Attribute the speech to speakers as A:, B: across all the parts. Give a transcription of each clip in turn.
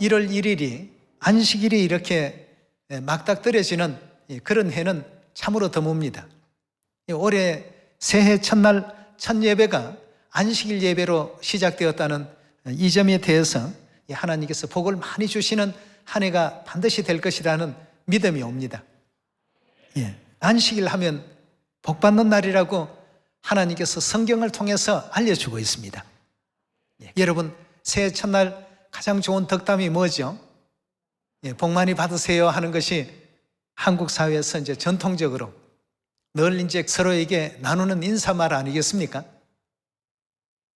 A: 1월 1일이 안식일이 이렇게 막닥뜨려지는 그런 해는 참으로 드뭅니다. 올해 새해 첫날 첫 예배가 안식일 예배로 시작되었다는 이 점에 대해서 하나님께서 복을 많이 주시는 한 해가 반드시 될 것이라는 믿음이 옵니다. 안식일 하면 복 받는 날이라고 하나님께서 성경을 통해서 알려주고 있습니다. 여러분, 새해 첫날 가장 좋은 덕담이 뭐죠? 복 많이 받으세요 하는 것이 한국 사회에서 이제 전통적으로 늘 이제 서로에게 나누는 인사말 아니겠습니까?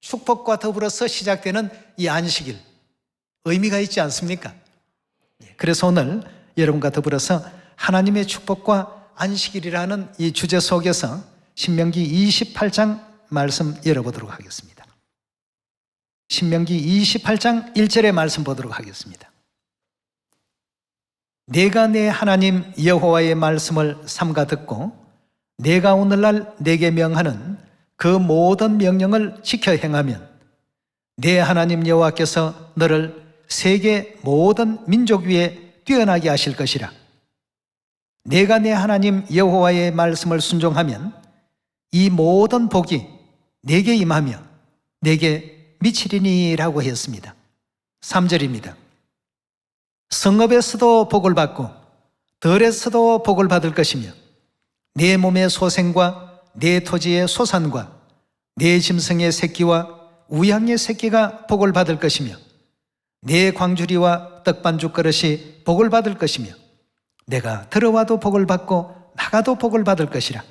A: 축복과 더불어서 시작되는 이 안식일, 의미가 있지 않습니까? 그래서 오늘 여러분과 더불어서 하나님의 축복과 안식일이라는 이 주제 속에서 신명기 28장 말씀 열어보도록 하겠습니다. 신명기 28장 1절의 말씀 보도록 하겠습니다. 내가 내 하나님 여호와의 말씀을 삼가 듣고 내가 오늘날 내게 명하는 그 모든 명령을 지켜 행하면 내 하나님 여호와께서 너를 세계 모든 민족 위에 뛰어나게 하실 것이라. 내가 내 하나님 여호와의 말씀을 순종하면 이 모든 복이 내게 임하며 내게 미치리니라고 했습니다. 3절입니다. 성읍에서도 복을 받고 들에서도 복을 받을 것이며 내 몸의 소생과 내 토지의 소산과 내 짐승의 새끼와 우양의 새끼가 복을 받을 것이며 내 광주리와 떡반죽 그릇이 복을 받을 것이며 내가 들어와도 복을 받고 나가도 복을 받을 것이라.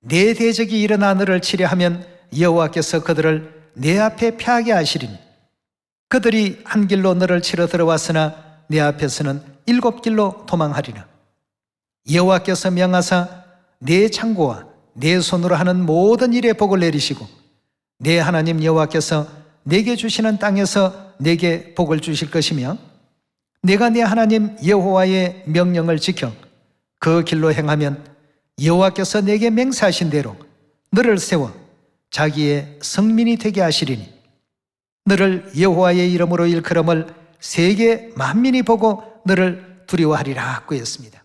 A: 내 대적이 일어나 너를 치려 하면 여호와께서 그들을 내 앞에 패하게 하시리니 그들이 한 길로 너를 치러 들어왔으나 내 앞에서는 7길로 도망하리라. 여호와께서 명하사 내 창고와 내 손으로 하는 모든 일에 복을 내리시고 내 하나님 여호와께서 내게 주시는 땅에서 내게 복을 주실 것이며 내가 내 하나님 여호와의 명령을 지켜 그 길로 행하면 여호와께서 내게 맹세하신 대로 너를 세워 자기의 성민이 되게 하시리니 너를 여호와의 이름으로 일컬음을 세계 만민이 보고 너를 두려워하리라고 했습니다.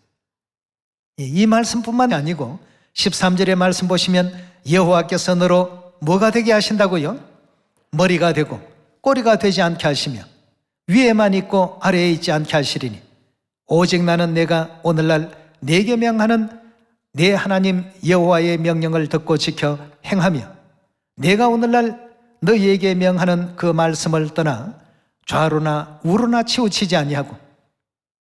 A: 이 말씀뿐만 아니고 13절의 말씀 보시면 여호와께서 너로 뭐가 되게 하신다고요? 머리가 되고 꼬리가 되지 않게 하시며 위에만 있고 아래에 있지 않게 하시리니 오직 나는 내가 오늘날 내게 명하는 내 하나님 여호와의 명령을 듣고 지켜 행하며 내가 오늘날 너희에게 명하는 그 말씀을 떠나 좌로나 우로나 치우치지 아니하고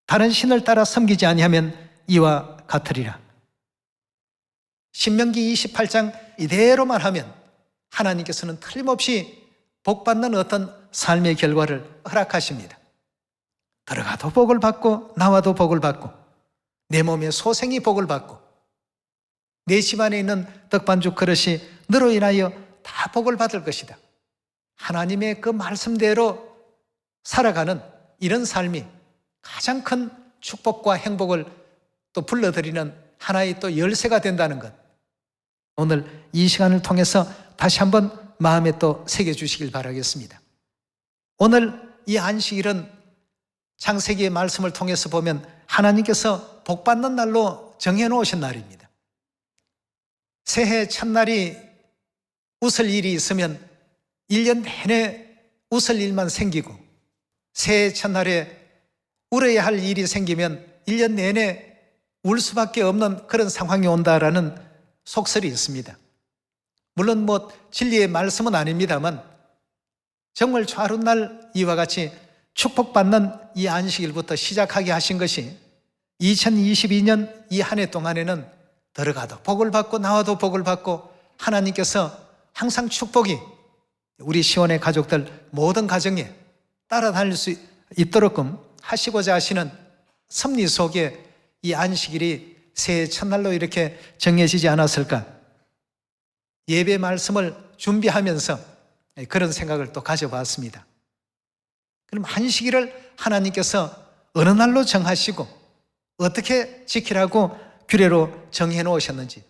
A: 다른 신을 따라 섬기지 아니하면 이와 같으리라. 신명기 28장 이대로만 하면 하나님께서는 틀림없이 복받는 어떤 삶의 결과를 허락하십니다. 들어가도 복을 받고 나와도 복을 받고 내 몸의 소생이 복을 받고 내 집안에 있는 떡반죽 그릇이 너로 인하여 다 복을 받을 것이다. 하나님의 그 말씀대로 살아가는 이런 삶이 가장 큰 축복과 행복을 또 불러들이는 하나의 또 열쇠가 된다는 것, 오늘 이 시간을 통해서 다시 한번 마음에 또 새겨주시길 바라겠습니다. 오늘 이 안식일은 창세기의 말씀을 통해서 보면 하나님께서 복받는 날로 정해놓으신 날입니다. 새해 첫날이 웃을 일이 있으면 1년 내내 웃을 일만 생기고 새해 첫날에 울어야 할 일이 생기면 1년 내내 울 수밖에 없는 그런 상황이 온다라는 속설이 있습니다. 물론 진리의 말씀은 아닙니다만 정월 좌룻날 이와 같이 축복받는 이 안식일부터 시작하게 하신 것이 2022년 이 한 해 동안에는 들어가도 복을 받고 나와도 복을 받고 하나님께서 항상 축복이 우리 시온의 가족들 모든 가정에 따라다닐 수 있도록끔 하시고자 하시는 섭리 속에 이 안식일이 새해 첫날로 이렇게 정해지지 않았을까? 예배 말씀을 준비하면서 그런 생각을 또 가져봤습니다. 그럼 안식일을 하나님께서 어느 날로 정하시고 어떻게 지키라고 규례로 정해 놓으셨는지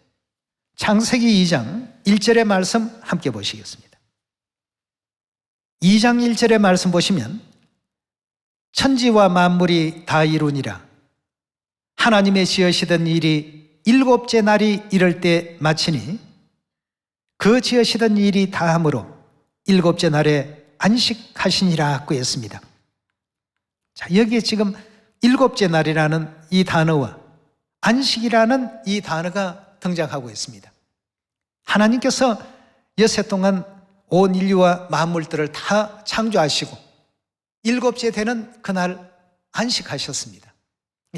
A: 창세기 2장 1절의 말씀 함께 보시겠습니다. 2장 1절의 말씀 보시면 천지와 만물이 다 이루니라. 하나님의 지으시던 일이 일곱째 날이 이럴 때 마치니 그 지으시던 일이 다함으로 일곱째 날에 안식하시니라고 했습니다. 자, 여기에 지금 일곱째 날이라는 이 단어와 안식이라는 이 단어가 등장하고 있습니다. 하나님께서 여세 동안 온 인류와 만물들을 다 창조하시고 일곱째 되는 그날 안식하셨습니다.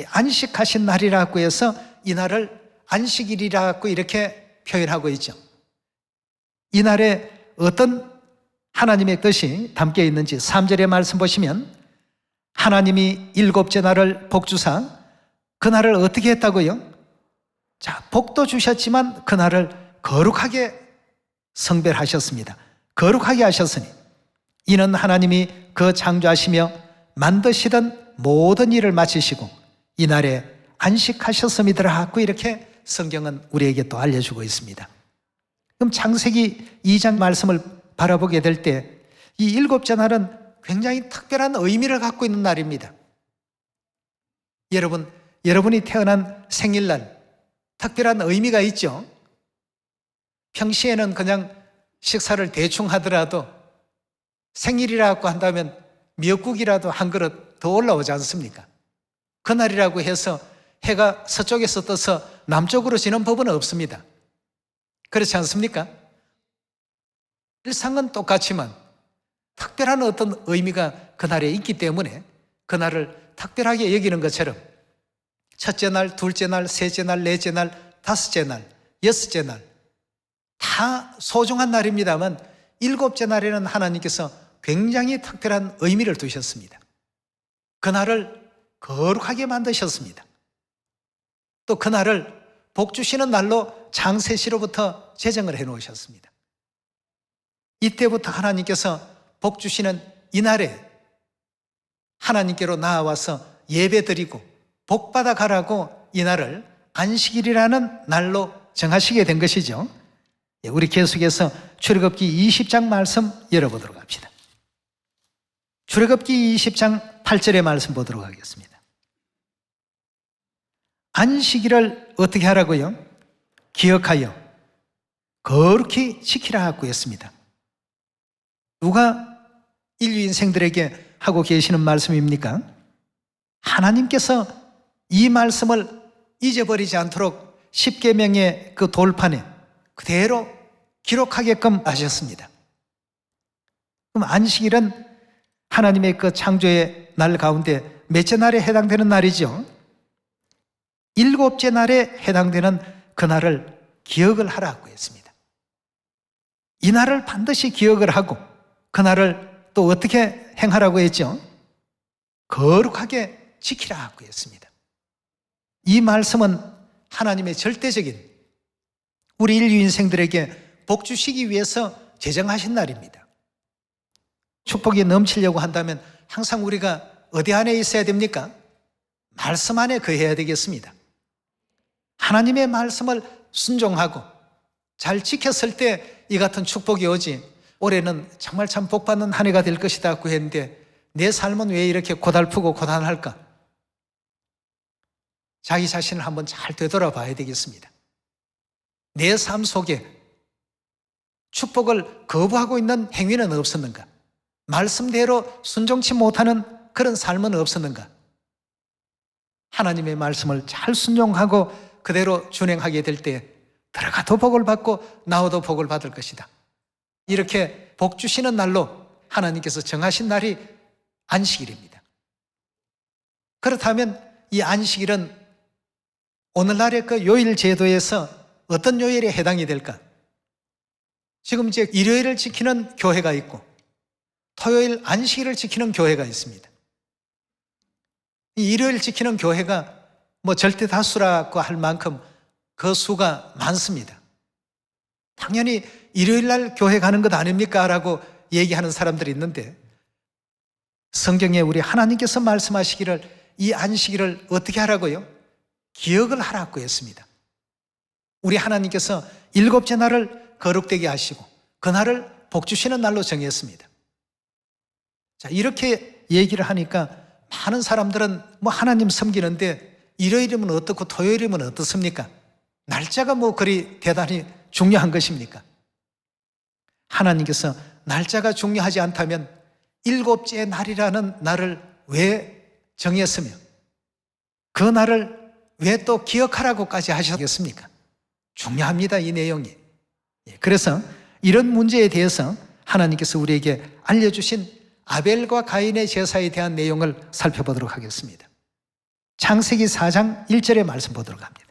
A: 안식하신 날이라고 해서 이 날을 안식일이라고 이렇게 표현하고 있죠. 이 날에 어떤 하나님의 뜻이 담겨 있는지 3절의 말씀 보시면 하나님이 일곱째 날을 복주사 그날을 어떻게 했다고요? 자, 복도 주셨지만 그날을 거룩하게 성별하셨습니다. 거룩하게 하셨으니 이는 하나님이 그 창조하시며 만드시던 모든 일을 마치시고 이날에 안식하셨음이더라 하고 이렇게 성경은 우리에게 또 알려주고 있습니다. 그럼 창세기 2장 말씀을 바라보게 될 때 이 일곱째 날은 굉장히 특별한 의미를 갖고 있는 날입니다. 여러분이 태어난 생일날 특별한 의미가 있죠. 평시에는 그냥 식사를 대충 하더라도 생일이라고 한다면 미역국이라도 한 그릇 더 올라오지 않습니까? 그날이라고 해서 해가 서쪽에서 떠서 남쪽으로 지는 법은 없습니다. 그렇지 않습니까? 일상은 똑같지만 특별한 어떤 의미가 그날에 있기 때문에 그날을 특별하게 여기는 것처럼 첫째 날, 둘째 날, 셋째 날, 넷째 날, 다섯째 날, 여섯째 날 다 소중한 날입니다만 일곱째 날에는 하나님께서 굉장히 특별한 의미를 두셨습니다. 그날을 거룩하게 만드셨습니다. 또 그날을 복 주시는 날로 창세시로부터 제정을 해 놓으셨습니다. 이때부터 하나님께서 복 주시는 이 날에 하나님께로 나아와서 예배드리고 복 받아 가라고 이 날을 안식일이라는 날로 정하시게 된 것이죠. 우리 계속해서 출애굽기 20장 말씀 열어보도록 합시다. 출애굽기 20장 8절의 말씀 보도록 하겠습니다. 안식일을 어떻게 하라고요? 기억하여 거룩히 지키라 하고 했습니다. 누가 인류 인생들에게 하고 계시는 말씀입니까? 하나님께서 이 말씀을 잊어버리지 않도록 십계명의 그 돌판에 그대로 기록하게끔 하셨습니다. 그럼 안식일은 하나님의 그 창조의 날 가운데 몇째 날에 해당되는 날이죠? 일곱째 날에 해당되는 그날을 기억을 하라고 했습니다. 이 날을 반드시 기억을 하고 그날을 또 어떻게 행하라고 했죠? 거룩하게 지키라고 했습니다. 이 말씀은 하나님의 절대적인 우리 인류 인생들에게 복 주시기 위해서 제정하신 날입니다. 축복이 넘치려고 한다면 항상 우리가 어디 안에 있어야 됩니까? 말씀 안에 거해야 되겠습니다. 하나님의 말씀을 순종하고 잘 지켰을 때 이 같은 축복이 오지 올해는 정말 참 복받는 한 해가 될 것이다 고 했는데 내 삶은 왜 이렇게 고달프고 고단할까? 자기 자신을 한번 잘 되돌아봐야 되겠습니다. 내 삶 속에 축복을 거부하고 있는 행위는 없었는가? 말씀대로 순종치 못하는 그런 삶은 없었는가? 하나님의 말씀을 잘 순종하고 그대로 준행하게 될 때 들어가도 복을 받고 나와도 복을 받을 것이다. 이렇게 복 주시는 날로 하나님께서 정하신 날이 안식일입니다. 그렇다면 이 안식일은 오늘날의 그 요일 제도에서 어떤 요일에 해당이 될까? 지금 이제 일요일을 지키는 교회가 있고 토요일 안식일을 지키는 교회가 있습니다. 이 일요일 지키는 교회가 뭐 절대 다수라고 할 만큼 그 수가 많습니다. 당연히 일요일 날 교회 가는 것 아닙니까? 라고 얘기하는 사람들이 있는데 성경에 우리 하나님께서 말씀하시기를 이 안식일을 어떻게 하라고요? 기억을 하라고 했습니다. 우리 하나님께서 일곱째 날을 거룩되게 하시고 그날을 복 주시는 날로 정했습니다. 자, 이렇게 얘기를 하니까 많은 사람들은 하나님 섬기는데 일요일이면 어떻고 토요일이면 어떻습니까? 날짜가 그리 대단히 중요한 것입니까? 하나님께서 날짜가 중요하지 않다면 일곱째 날이라는 날을 왜 정했으며 그 날을 왜 또 기억하라고까지 하셨겠습니까? 중요합니다, 이 내용이. 그래서 이런 문제에 대해서 하나님께서 우리에게 알려주신 아벨과 가인의 제사에 대한 내용을 살펴보도록 하겠습니다. 창세기 4장 1절의 말씀 보도록 합니다.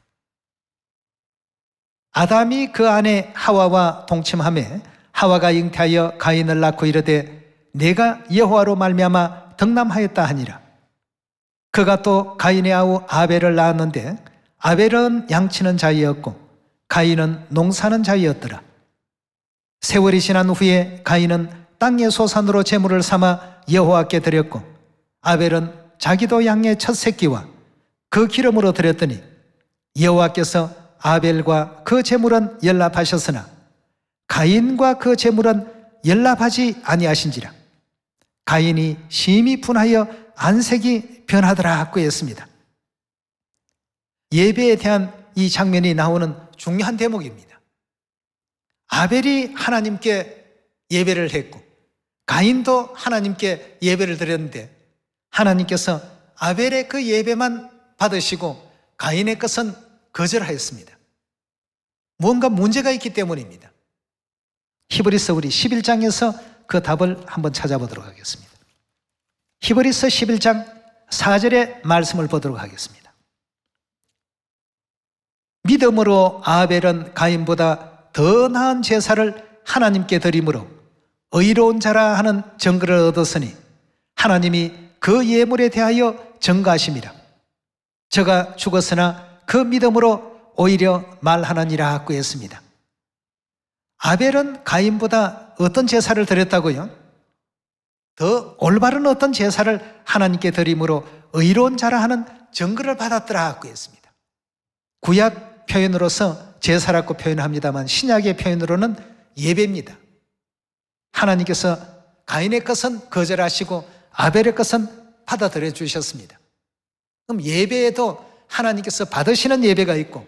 A: 아담이 그 아내 하와와 동침하매 하와가 잉태하여 가인을 낳고 이르되 내가 여호와로 말미암아 덕남하였다 하니라. 그가 또 가인의 아우 아벨을 낳았는데 아벨은 양치는 자이었고 가인은 농사는 자이었더라. 세월이 지난 후에 가인은 땅의 소산으로 제물을 삼아 여호와께 드렸고 아벨은 자기도 양의 첫 새끼와 그 기름으로 드렸더니 여호와께서 아벨과 그 제물은 연락하셨으나 가인과 그 제물은 연락하지 아니하신지라. 가인이 심히 분하여 안색이 변하더라 그랬습니다. 예배에 대한 이 장면이 나오는 중요한 대목입니다. 아벨이 하나님께 예배를 했고 가인도 하나님께 예배를 드렸는데 하나님께서 아벨의 그 예배만 받으시고 가인의 것은 거절하였습니다. 뭔가 문제가 있기 때문입니다. 히브리서 우리 11장에서 그 답을 한번 찾아보도록 하겠습니다. 히브리서 11장 4절의 말씀을 보도록 하겠습니다. 믿음으로 아벨은 가인보다 더 나은 제사를 하나님께 드림으로 의로운 자라 하는 증거를 얻었으니 하나님이 그 예물에 대하여 증거하심이라. 저가 죽었으나 그 믿음으로 오히려 말하느니라 하고 했습니다. 아벨은 가인보다 어떤 제사를 드렸다고요? 더 올바른 어떤 제사를 하나님께 드림으로 의로운 자라 하는 증거를 받았더라 하고 했습니다. 구약 표현으로서 제사라고 표현합니다만 신약의 표현으로는 예배입니다. 하나님께서 가인의 것은 거절하시고 아벨의 것은 받아들여 주셨습니다. 그럼 예배에도 하나님께서 받으시는 예배가 있고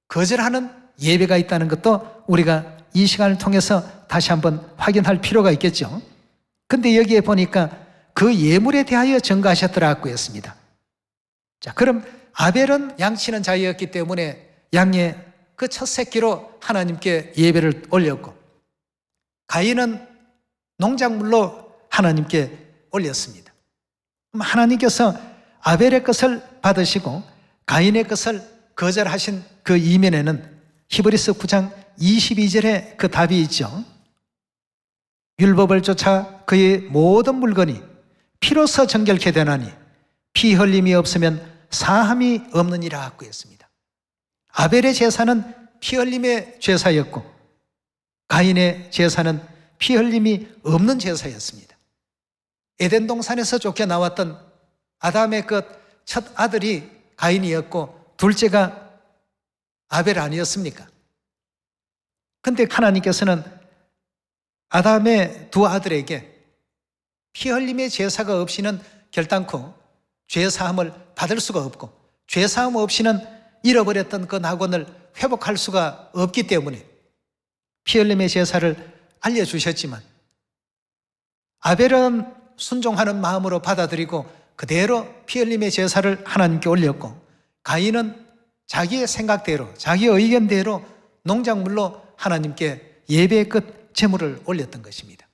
A: 거절하는 예배가 있다는 것도 우리가 이 시간을 통해서 다시 한번 확인할 필요가 있겠죠. 근데 여기에 보니까 그 예물에 대하여 증거하셨더라고 했습니다. 자, 그럼 아벨은 양치는 자이었기 때문에 양의 그 첫 새끼로 하나님께 예배를 올렸고 가인은 농작물로 하나님께 올렸습니다. 그럼 하나님께서 아벨의 것을 받으시고 가인의 것을 거절하신 그 이면에는 히브리서 9장 22절에 그 답이 있죠. 율법을 쫓아 그의 모든 물건이 피로서 정결케 되나니 피 흘림이 없으면 사함이 없느니라 하고 했습니다. 아벨의 제사는 피 흘림의 제사였고 가인의 제사는 피 흘림이 없는 제사였습니다. 에덴 동산에서 쫓겨나왔던 아담의 그 첫 아들이 가인이었고 둘째가 아벨 아니었습니까? 근데 하나님께서는 아담의 두 아들에게 피 흘림의 제사가 없이는 결단코 죄사함을 받을 수가 없고 죄사함 없이는 잃어버렸던 그 낙원을 회복할 수가 없기 때문에 피 흘림의 제사를 알려주셨지만 아벨은 순종하는 마음으로 받아들이고 그대로 피 흘림의 제사를 하나님께 올렸고 가인은 자기의 생각대로 자기의 의견대로 농작물로 하나님께 예배의 끝 제물을 올렸던 것입니다.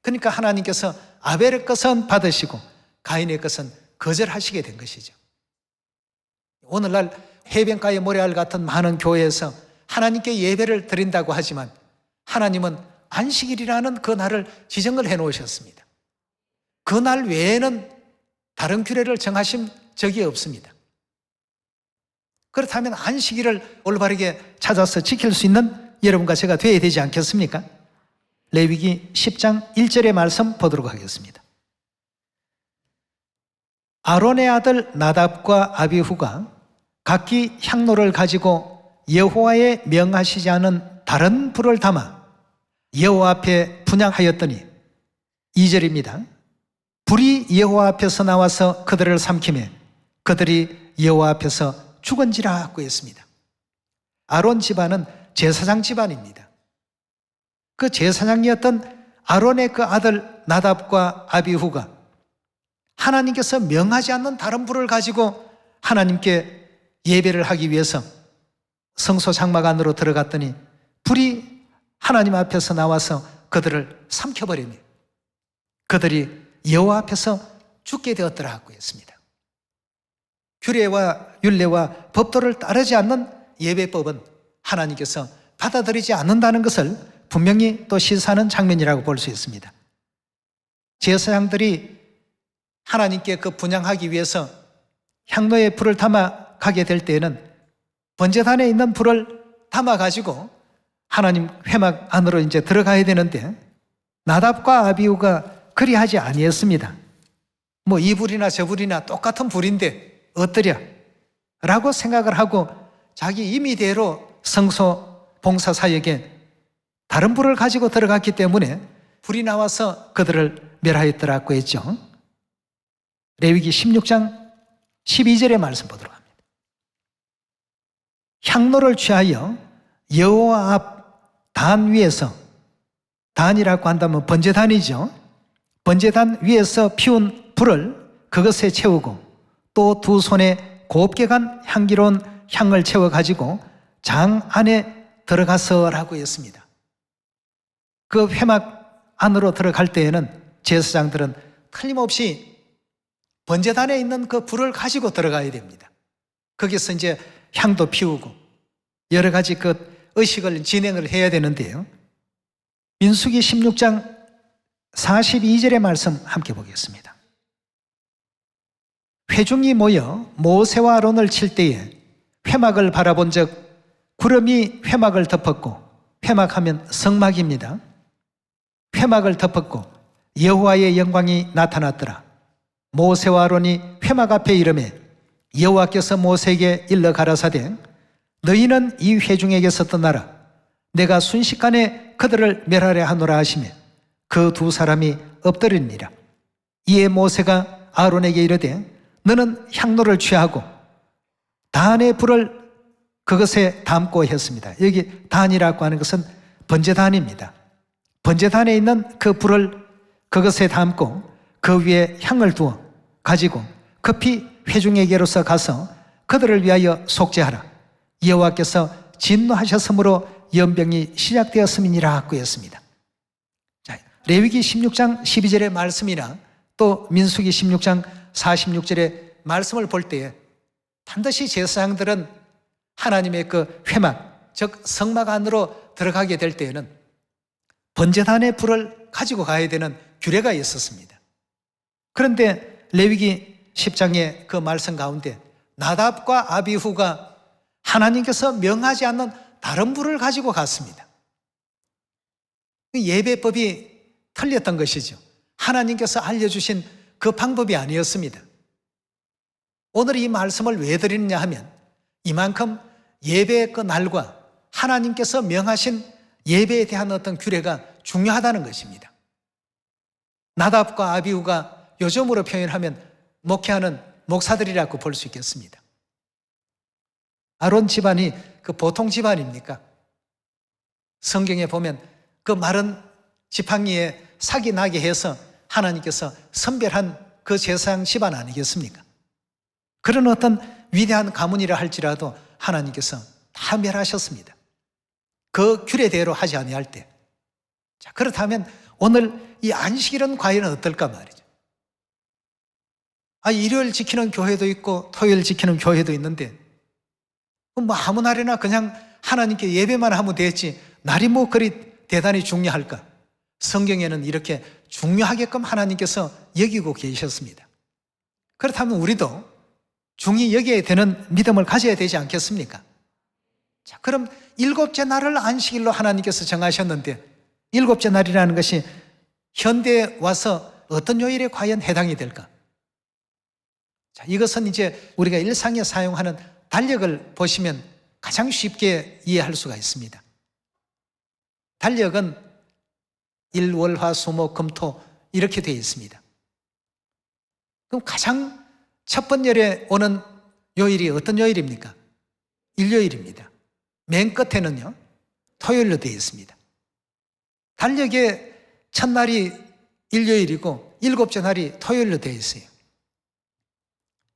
A: 그러니까 하나님께서 아벨의 것은 받으시고 가인의 것은 거절하시게 된 것이죠. 오늘날 해변가의 모래알 같은 많은 교회에서 하나님께 예배를 드린다고 하지만 하나님은 안식일이라는 그 날을 지정을 해 놓으셨습니다. 그 날 외에는 다른 규례를 정하신 적이 없습니다. 그렇다면 안식일을 올바르게 찾아서 지킬 수 있는 여러분과 제가 되어야 되지 않겠습니까? 레위기 10장 1절의 말씀 보도록 하겠습니다. 아론의 아들 나답과 아비후가 각기 향로를 가지고 여호와의 명하시지 않은 다른 불을 담아 여호와 앞에 분향하였더니 2절입니다. 불이 여호와 앞에서 나와서 그들을 삼키매 그들이 여호와 앞에서 죽은지라 구했습니다. 아론 집안은 제사장 집안입니다. 그 제사장이었던 아론의 그 아들 나답과 아비후가 하나님께서 명하지 않는 다른 불을 가지고 하나님께 예배를 하기 위해서 성소 장막 안으로 들어갔더니 불이 하나님 앞에서 나와서 그들을 삼켜버리며 그들이 여호와 앞에서 죽게 되었더라고 했습니다. 규례와 율례와 법도를 따르지 않는 예배법은 하나님께서 받아들이지 않는다는 것을 분명히 또 시사하는 장면이라고 볼 수 있습니다. 제사장들이 하나님께 그 분향하기 위해서 향로에 불을 담아 가게 될 때에는 번제단에 있는 불을 담아 가지고 하나님 회막 안으로 이제 들어가야 되는데 나답과 아비후가 그리하지 아니했습니다. 뭐 이 불이나 저 불이나 똑같은 불인데 어떠랴? 라고 생각을 하고 자기 임의대로 성소 봉사 사역에 다른 불을 가지고 들어갔기 때문에 불이 나와서 그들을 멸하였더라고 했죠. 레위기 16장 12절의 말씀 보도록 합니다. 향로를 취하여 여호와 앞 단 위에서, 단이라고 한다면 번제단이죠. 번제단 위에서 피운 불을 그것에 채우고 또 두 손에 곱게 간 향기로운 향을 채워가지고 장 안에 들어가서라고 했습니다. 그 회막 안으로 들어갈 때에는 제사장들은 틀림없이 번제단에 있는 그 불을 가지고 들어가야 됩니다. 거기서 이제 향도 피우고 여러 가지 그 의식을 진행을 해야 되는데요. 민수기 16장 42절의 말씀 함께 보겠습니다. 회중이 모여 모세와 아론을 칠 때에 회막을 바라본 적 구름이 회막을 덮었고, 회막하면 성막입니다. 회막을 덮었고 여호와의 영광이 나타났더라. 모세와 아론이 회막 앞에 이르매 여호와께서 모세에게 일러 가라사대 너희는 이 회중에게서 떠나라. 내가 순식간에 그들을 멸하려 하노라 하시며 그 두 사람이 엎드리니라. 이에 모세가 아론에게 이르되 너는 향로를 취하고 단의 불을 그것에 담고 했습니다. 여기 단이라고 하는 것은 번제단입니다. 번제단에 있는 그 불을 그것에 담고 그 위에 향을 두어 가지고 급히 회중에게로서 가서 그들을 위하여 속죄하라. 여호와께서 진노하셨으므로 연병이 시작되었음이니라 하였습니다. 자, 레위기 16장 12절의 말씀이나 또 민수기 16장 46절의 말씀을 볼 때에 반드시 제사장들은 하나님의 그 회막, 즉 성막 안으로 들어가게 될 때에는 번제단의 불을 가지고 가야 되는 규례가 있었습니다. 그런데 레위기 10장의 그 말씀 가운데 나답과 아비후가 하나님께서 명하지 않는 다른 불을 가지고 갔습니다. 예배법이 틀렸던 것이죠. 하나님께서 알려주신 그 방법이 아니었습니다. 오늘 이 말씀을 왜 드리느냐 하면 이만큼 예배의 그 날과 하나님께서 명하신 예배에 대한 어떤 규례가 중요하다는 것입니다. 나답과 아비후가 요즘으로 표현하면 목회하는 목사들이라고 볼 수 있겠습니다. 아론 집안이 그 보통 집안입니까? 성경에 보면 그 마른 지팡이에 삭이 나게 해서 하나님께서 선별한 그 제사장 집안 아니겠습니까? 그런 어떤 위대한 가문이라 할지라도 하나님께서 다 멸하셨습니다. 그 규례대로 하지 아니할 때. 자, 그렇다면 오늘 이 안식일은 과연 어떨까 말이죠. 일요일 지키는 교회도 있고 토요일 지키는 교회도 있는데 뭐 아무 날이나 그냥 하나님께 예배만 하면 되지 날이 뭐 그리 대단히 중요할까? 성경에는 이렇게 중요하게끔 하나님께서 여기고 계셨습니다. 그렇다면 우리도 중히 여기에 되는 믿음을 가져야 되지 않겠습니까? 자, 그럼 일곱째 날을 안식일로 하나님께서 정하셨는데 일곱째 날이라는 것이 현대에 와서 어떤 요일에 과연 해당이 될까? 자, 이것은 이제 우리가 일상에 사용하는 달력을 보시면 가장 쉽게 이해할 수가 있습니다. 달력은 일, 월, 화, 수, 목, 금, 토 이렇게 되어 있습니다. 그럼 가장 첫 번열에 오는 요일이 어떤 요일입니까? 일요일입니다. 맨 끝에는요, 토요일로 되어 있습니다. 달력의 첫날이 일요일이고 일곱째 날이 토요일로 되어 있어요.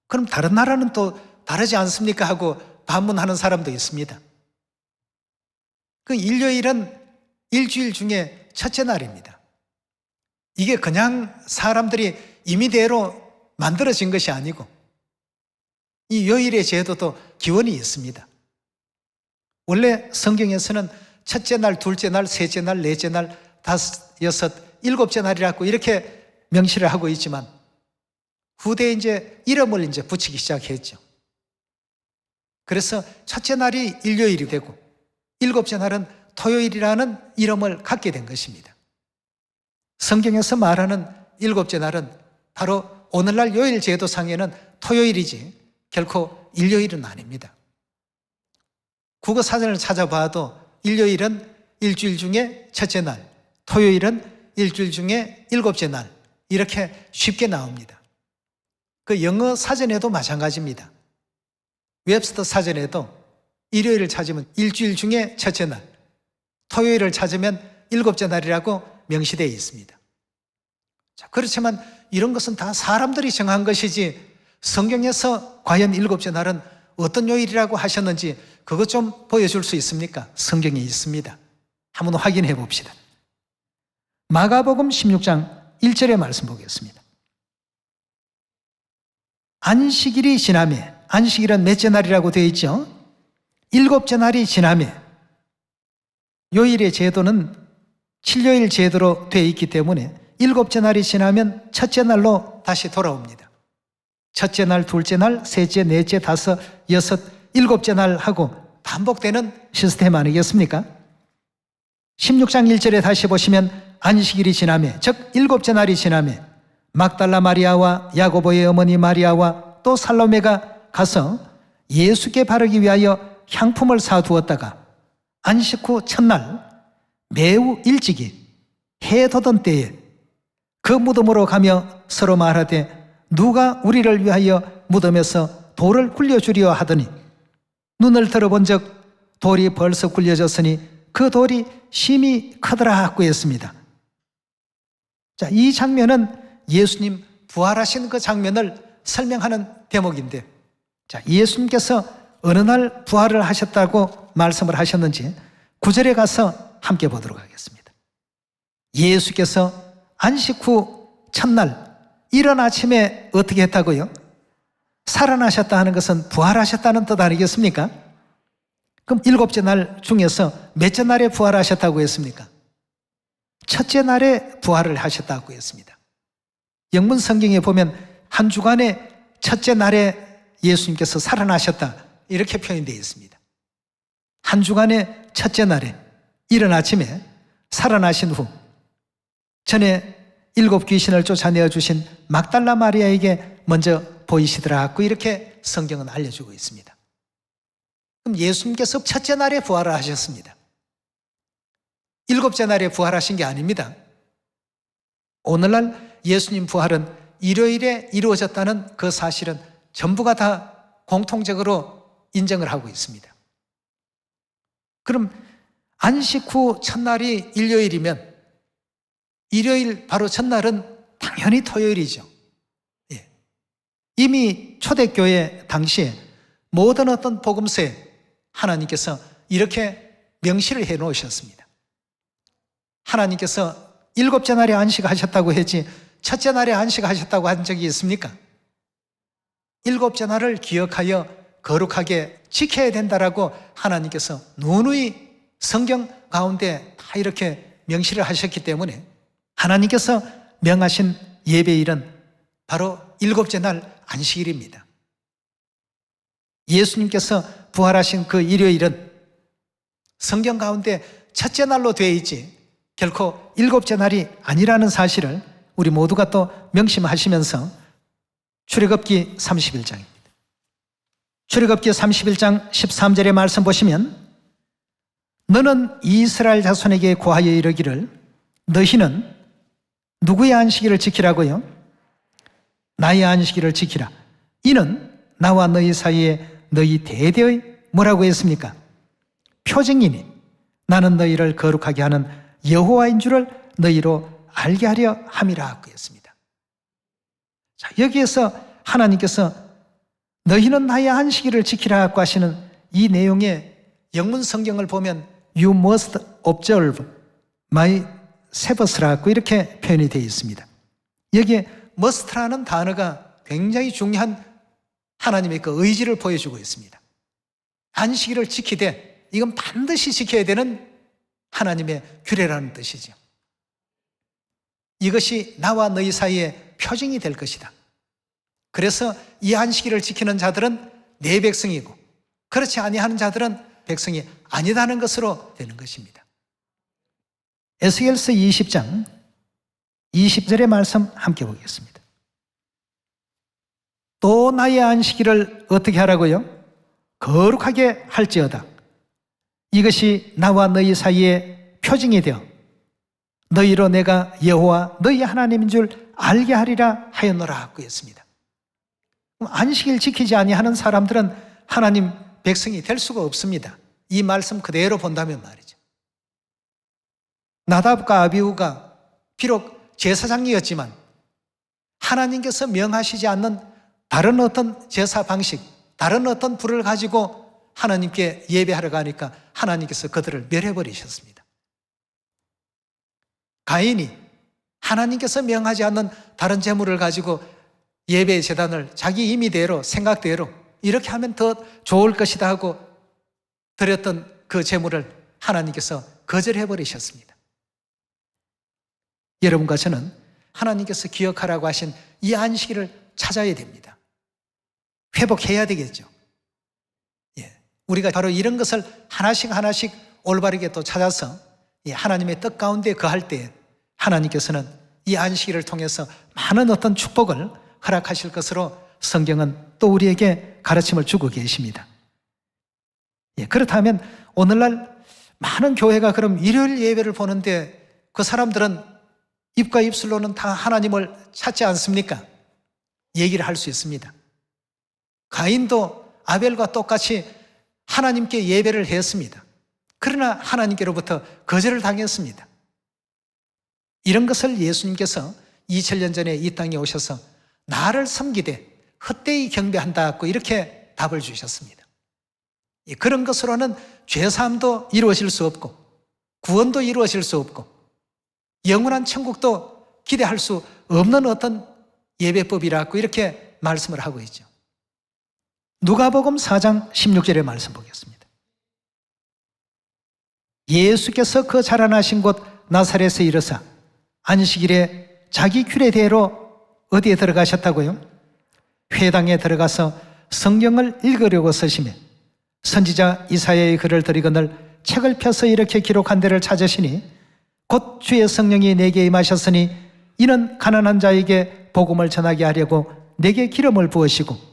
A: 그럼 다른 나라는 또 다르지 않습니까? 하고 반문하는 사람도 있습니다. 그 일요일은 일주일 중에 첫째 날입니다. 이게 그냥 사람들이 임의대로 만들어진 것이 아니고 이 요일의 제도도 기원이 있습니다. 원래 성경에서는 첫째 날, 둘째 날, 셋째 날, 넷째 날, 다섯, 여섯, 일곱째 날이라고 이렇게 명시를 하고 있지만 후대에 이제 이름을 이제 붙이기 시작했죠. 그래서 첫째 날이 일요일이 되고 일곱째 날은 토요일이라는 이름을 갖게 된 것입니다. 성경에서 말하는 일곱째 날은 바로 오늘날 요일 제도상에는 토요일이지 결코 일요일은 아닙니다. 국어 사전을 찾아봐도 일요일은 일주일 중에 첫째 날, 토요일은 일주일 중에 일곱째 날 이렇게 쉽게 나옵니다. 그 영어 사전에도 마찬가지입니다. 웹스터 사전에도 일요일을 찾으면 일주일 중에 첫째 날, 토요일을 찾으면 일곱째 날이라고 명시되어 있습니다. 자, 그렇지만 이런 것은 다 사람들이 정한 것이지 성경에서 과연 일곱째 날은 어떤 요일이라고 하셨는지 그것 좀 보여줄 수 있습니까? 성경에 있습니다. 한번 확인해 봅시다. 마가복음 16장 1절의 말씀 보겠습니다. 안식일이 지나매, 안식일은 몇째 날이라고 되어 있죠? 일곱째 날이 지나매, 요일의 제도는 7요일 제도로 되어 있기 때문에 일곱째 날이 지나면 첫째 날로 다시 돌아옵니다. 첫째 날, 둘째 날, 셋째, 넷째, 다섯, 여섯, 일곱째 날 하고 반복되는 시스템 아니겠습니까? 16장 1절에 다시 보시면 안식일이 지나매, 즉 일곱째 날이 지나매 막달라 마리아와 야고보의 어머니 마리아와 또 살로메가 가서 예수께 바르기 위하여 향품을 사두었다가 안식 후 첫날 매우 일찍이 해 돋은 때에 그 무덤으로 가며 서로 말하되 누가 우리를 위하여 무덤에서 돌을 굴려주려 하더니 눈을 들어본 적 돌이 벌써 굴려졌으니 그 돌이 심히 크더라 하고 했습니다. 자, 이 장면은 예수님 부활하신 그 장면을 설명하는 대목인데, 자, 예수님께서 어느 날 부활을 하셨다고 말씀을 하셨는지 9절에 가서 함께 보도록 하겠습니다. 예수께서 안식 후 첫날 이른 아침에 어떻게 했다고요? 살아나셨다 하는 것은 부활하셨다는 뜻 아니겠습니까? 그럼 일곱째 날 중에서 몇째 날에 부활하셨다고 했습니까? 첫째 날에 부활을 하셨다고 했습니다. 영문 성경에 보면 한 주간에 첫째 날에 예수님께서 살아나셨다 이렇게 표현되어 있습니다. 한 주간에 첫째 날에 이른 아침에 살아나신 후 전에 일곱 귀신을 쫓아내어 주신 막달라 마리아에게 먼저 보이시더라고 이렇게 성경은 알려주고 있습니다. 그럼 예수님께서 첫째 날에 부활을 하셨습니다. 일곱째 날에 부활하신 게 아닙니다. 오늘날 예수님 부활은 일요일에 이루어졌다는 그 사실은 전부가 다 공통적으로 인정을 하고 있습니다. 그럼 안식 후 첫날이 일요일이면 일요일 바로 첫날은 당연히 토요일이죠. 예. 이미 초대교회 당시에 모든 어떤 복음서에 하나님께서 이렇게 명시를 해 놓으셨습니다. 하나님께서 일곱째 날에 안식하셨다고 했지 첫째 날에 안식하셨다고 한 적이 있습니까? 일곱째 날을 기억하여 거룩하게 지켜야 된다라고 하나님께서 누누이 성경 가운데 다 이렇게 명시를 하셨기 때문에 하나님께서 명하신 예배일은 바로 일곱째 날 안식일입니다. 예수님께서 부활하신 그 일요일은 성경 가운데 첫째 날로 되어 있지 결코 일곱째 날이 아니라는 사실을 우리 모두가 또 명심하시면서 출애굽기 31장입니다. 출애굽기 31장 13절의 말씀 보시면 너는 이스라엘 자손에게 고하여 이르기를 너희는 누구의 안식일을 지키라고요? 나의 안식일을 지키라. 이는 나와 너희 사이에 너희 대대의 뭐라고 했습니까? 표징이니 나는 너희를 거룩하게 하는 여호와인 줄을 너희로 알게 하려 함이라 그랬습니다. 자, 여기에서 하나님께서 너희는 나의 안식일을 지키라고 하시는 이 내용의 영문 성경을 보면 You must observe my Sabbath라고 이렇게 표현이 되어 있습니다. 여기에 must라는 단어가 굉장히 중요한 하나님의 그 의지를 보여주고 있습니다. 안식일을 지키되 이건 반드시 지켜야 되는 하나님의 규례라는 뜻이죠. 이것이 나와 너희 사이에 표징이 될 것이다. 그래서 이 안식일을 지키는 자들은 내 백성이고 그렇지 아니하는 자들은 백성이 아니다는 것으로 되는 것입니다. 에스겔서 20장 20절의 말씀 함께 보겠습니다. 또 나의 안식일을 어떻게 하라고요? 거룩하게 할지어다. 이것이 나와 너희 사이에 표징이 되어 너희로 내가 여호와 너희 하나님인 줄 알게 하리라 하였노라 고 했습니다. 안식일 지키지 아니하는 사람들은 하나님 백성이 될 수가 없습니다. 이 말씀 그대로 본다면 말이죠. 나답과 아비후가 비록 제사장이었지만 하나님께서 명하시지 않는 다른 어떤 제사 방식, 다른 어떤 불을 가지고 하나님께 예배하러 가니까 하나님께서 그들을 멸해버리셨습니다. 가인이 하나님께서 명하지 않는 다른 제물을 가지고 예배 제단을 자기 임의대로 생각대로 이렇게 하면 더 좋을 것이다 하고 드렸던 그 제물을 하나님께서 거절해버리셨습니다. 여러분과 저는 하나님께서 기억하라고 하신 이 안식일을 찾아야 됩니다. 회복해야 되겠죠. 우리가 바로 이런 것을 하나씩 하나씩 올바르게 또 찾아서 하나님의 뜻 가운데 거할 때 하나님께서는 이 안식일을 통해서 많은 어떤 축복을 허락하실 것으로 성경은 또 우리에게 가르침을 주고 계십니다. 그렇다면 오늘날 많은 교회가 그럼 일요일 예배를 보는데 그 사람들은 입과 입술로는 다 하나님을 찾지 않습니까? 얘기를 할 수 있습니다. 가인도 아벨과 똑같이 하나님께 예배를 했습니다. 그러나 하나님께로부터 거절을 당했습니다. 이런 것을 예수님께서 2000년 전에 이 땅에 오셔서 나를 섬기되 헛되이 경배한다고 이렇게 답을 주셨습니다. 그런 것으로는 죄사함도 이루어질 수 없고 구원도 이루어질 수 없고 영원한 천국도 기대할 수 없는 어떤 예배법이라고 이렇게 말씀을 하고 있죠. 누가복음 4장 16절의 말씀 보겠습니다. 예수께서 그 자라나신 곳 나사렛에 이르사 안식일에 자기 규례대로 어디에 들어가셨다고요? 회당에 들어가서 성경을 읽으려고 서심해 선지자 이사야의 글을 들이거늘 책을 펴서 이렇게 기록한 데를 찾으시니 곧 주의 성령이 내게 임하셨으니 이는 가난한 자에게 복음을 전하게 하려고 내게 기름을 부으시고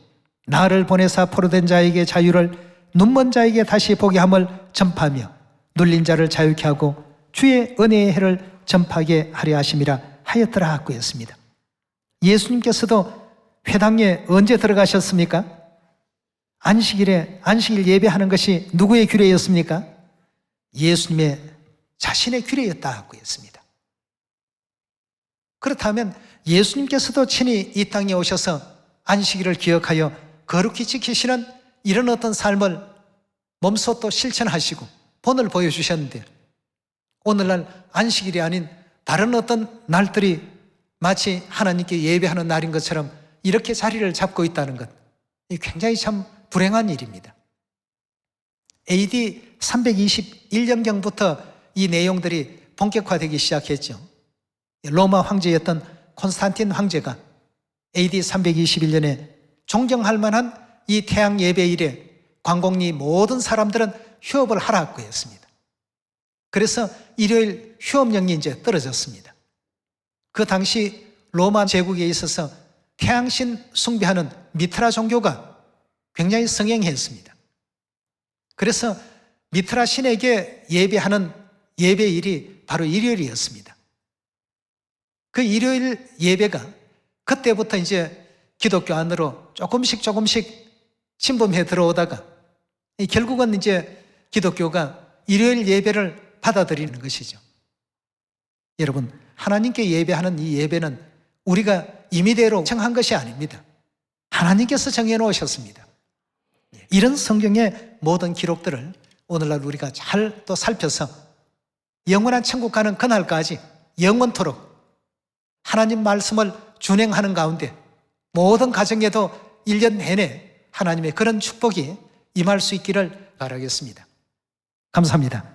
A: 나를 보내사 포로된 자에게 자유를 눈먼 자에게 다시 보게 함을 전파하며 눌린 자를 자유케 하고 주의 은혜의 해를 전파하게 하려 하심이라 하였더라 하고 했습니다. 예수님께서도 회당에 언제 들어가셨습니까? 안식일에 안식일 예배하는 것이 누구의 규례였습니까? 예수님의 자신의 규례였다 하고 했습니다. 그렇다면 예수님께서도 친히 이 땅에 오셔서 안식일을 기억하여 거룩히 지키시는 이런 어떤 삶을 몸소 또 실천하시고 본을 보여주셨는데 오늘날 안식일이 아닌 다른 어떤 날들이 마치 하나님께 예배하는 날인 것처럼 이렇게 자리를 잡고 있다는 것, 굉장히 참 불행한 일입니다. AD 321년경부터 이 내용들이 본격화되기 시작했죠. 로마 황제였던 콘스탄틴 황제가 AD 321년에 존경할 만한 이 태양 예배일에 관공리 모든 사람들은 휴업을 하라고 했습니다. 그래서 일요일 휴업령이 이제 떨어졌습니다. 그 당시 로마 제국에 있어서 태양신 숭배하는 미트라 종교가 굉장히 성행했습니다. 그래서 미트라 신에게 예배하는 예배일이 바로 일요일이었습니다. 그 일요일 예배가 그때부터 이제 기독교 안으로 조금씩 침범해 들어오다가 결국은 이제 기독교가 일요일 예배를 받아들이는 것이죠. 여러분, 하나님께 예배하는 이 예배는 우리가 임의대로 정한 것이 아닙니다. 하나님께서 정해놓으셨습니다. 이런 성경의 모든 기록들을 오늘날 우리가 잘 또 살펴서 영원한 천국 가는 그날까지 영원토록 하나님 말씀을 준행하는 가운데 모든 가정에도 1년 내내 하나님의 그런 축복이 임할 수 있기를 바라겠습니다. 감사합니다.